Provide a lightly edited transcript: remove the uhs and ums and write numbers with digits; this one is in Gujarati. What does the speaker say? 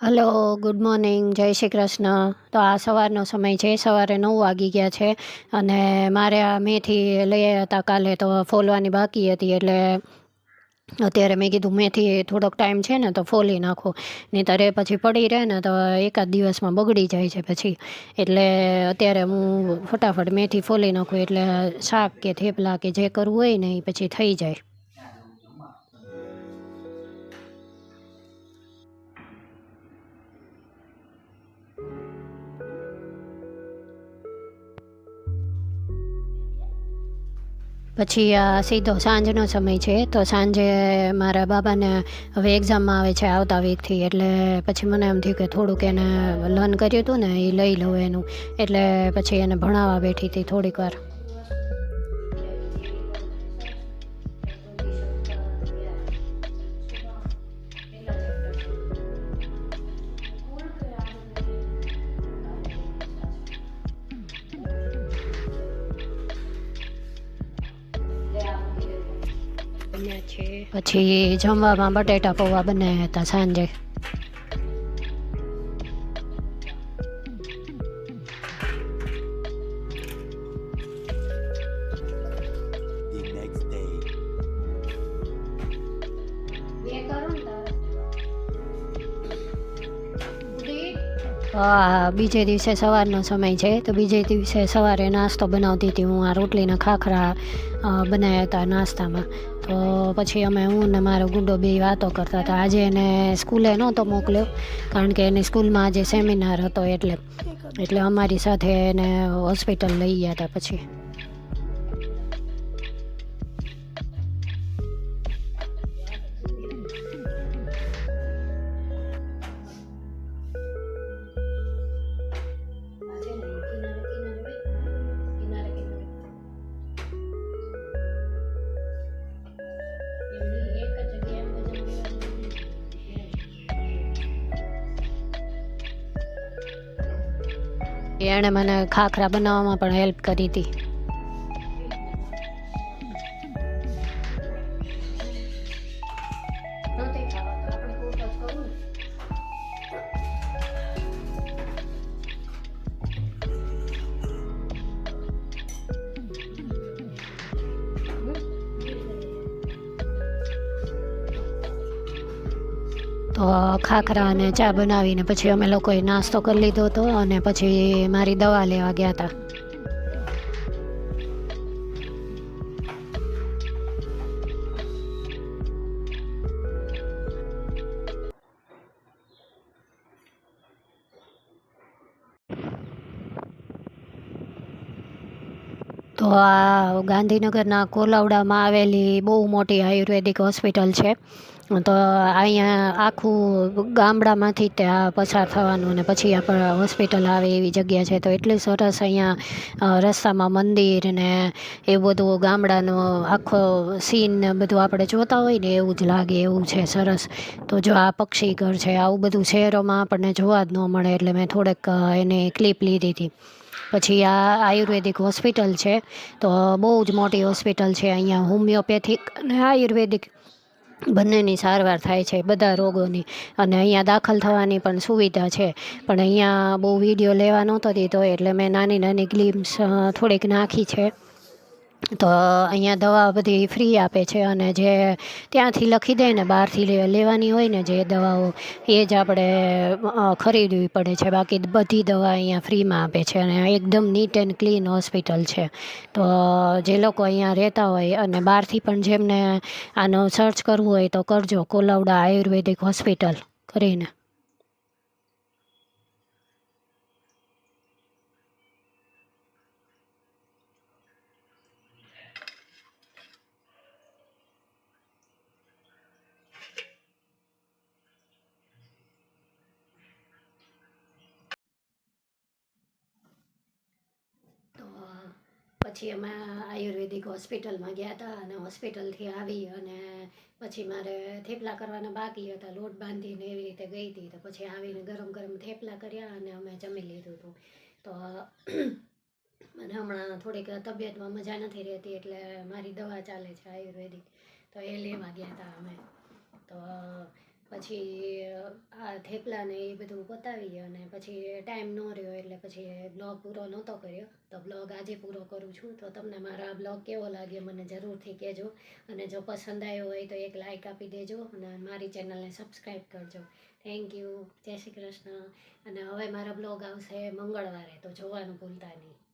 હલો, ગુડ મોર્નિંગ, જય શ્રી કૃષ્ણ. તો આ સવારનો સમય છે, સવારે 9 વાગી ગયા છે અને મારે આ મેથી લઈ આવ્યા હતા કાલે, તો ફોલવાની બાકી હતી. એટલે અત્યારે મેં કીધું મેથી થોડોક ટાઈમ છે ને તો ફોલી નાખો, નહીંતર એ પછી પડી રહે ને તો એકાદ દિવસમાં બગડી જાય છે પછી. એટલે અત્યારે હું ફટાફટ મેથી ફોલી નાખું એટલે શાક કે થેપલા કે જે કરવું હોય ને એ પછી થઈ જાય. પછી આ સીધો સાંજનો સમય છે, તો સાંજે મારા બાબાને હવે એક્ઝામમાં આવે છે આવતા વીકથી. એટલે પછી મને એમ થયું કે થોડુંક એને લર્ન કર્યું હતું ને એ લઈ લઉં એનું. એટલે પછી એને ભણાવવા બેઠી હતી થોડીક વાર. પછી જમવામાં બટેટા પૌવા બનાવ્યા હતા સાંજે. The next day. બીજે દિવસે સવારનો સમય છે, તો બીજે દિવસે સવારે નાસ્તો બનાવતી હતી હું. આ રોટલીના ખાખરા બનાવ્યા હતા નાસ્તામાં. તો પછી હું ને મારો ગુડ્ડો બે વાતો કરતા હતા. આજે એને સ્કૂલે નહોતો મોકલ્યો કારણ કે એની સ્કૂલમાં આજે સેમિનાર હતો. એટલે અમારી સાથે એને હોસ્પિટલ લઈ ગયા હતા પછી. એણે મને ખાખરા બનાવવામાં પણ હેલ્પ કરી હતી. તો ખાખરા અને ચા બનાવીને પછી અમે લોકોએ નાસ્તો કરી લીધો હતો અને પછી મારી દવા લેવા ગયા હતા. તો આ ગાંધીનગરના કોલાવડામાં આવેલી બહુ મોટી આયુર્વેદિક હોસ્પિટલ છે. તો અહીંયા આખું ગામડામાંથી તે આ પસાર થવાનું અને પછી આપણે હોસ્પિટલ આવે એવી જગ્યા છે. તો એટલી સરસ અહીંયા રસ્તામાં મંદિર ને એ બધું ગામડાનો આખો સીન ને બધું આપણે જોતા હોય ને એવું જ લાગે એવું છે સરસ. તો જો આ પક્ષી ઘર છે, આવું બધું શહેરોમાં આપણને જોવા જ ન મળે. એટલે મેં થોડેક એની ક્લિપ લીધી હતી. પછી આ આયુર્વેદિક હોસ્પિટલ છે, તો બહુ જ મોટી હોસ્પિટલ છે. અહીંયા હોમિયોપેથિક અને આયુર્વેદિક બંનેની સારવાર થાય છે બધા રોગોની. અને અહીંયા દાખલ થવાની પણ સુવિધા છે. પણ અહીંયા બહુ વિડીયો લેવા નહોતો દીધો એટલે મેં નાની નાની ગ્લિમ્સ થોડીક નાખી છે. તો અહીંયા દવા બધી ફ્રી આપે છે અને જે ત્યાંથી લખી દે ને બહારથી લેવાની હોય ને જે દવાઓ, એ જ આપણે ખરીદવી પડે છે. બાકી બધી દવા અહીંયા ફ્રીમાં આપે છે અને એકદમ નીટ એન્ડ ક્લીન હોસ્પિટલ છે. તો જે લોકો અહીંયા રહેતા હોય અને બહારથી પણ જેમને આનો સર્ચ કરવું હોય તો કરજો, કોલાવડા આયુર્વેદિક હોસ્પિટલ કરીને. પછી અમે આયુર્વેદિક હોસ્પિટલમાં ગયા હતા અને હોસ્પિટલથી આવી અને પછી મારે થેપલા કરવાના બાકી હતા. લોટ બાંધીને એવી રીતે ગઈ હતી. તો પછી આવીને ગરમ ગરમ થેપલા કર્યા અને અમે જમી લીધું હતું. તો મને હમણાં થોડીક તબિયતમાં મજા નથી રહેતી એટલે મારી દવા ચાલે છે આયુર્વેદિક, તો એ લેવા ગયા હતા અમે. તો પછી આ થેપલા ને એ બધું પતાવી અને પછી ટાઈમ ન રહ્યો એટલે પછી બ્લોગ પૂરો નહોતો કર્યો. તો બ્લોગ આજે પૂરો કરું છું. તો તમને મારો આ બ્લોગ કેવો લાગ્યો મને જરૂરથી કહેજો, અને જો પસંદ આવ્યો હોય તો એક લાઇક આપી દેજો અને મારી ચેનલને સબસ્ક્રાઈબ કરજો. Thank you. જય શ્રી કૃષ્ણ. અને હવે મારો બ્લોગ આવશે મંગળવારે, તો જોવાનું ભૂલતા નહીં.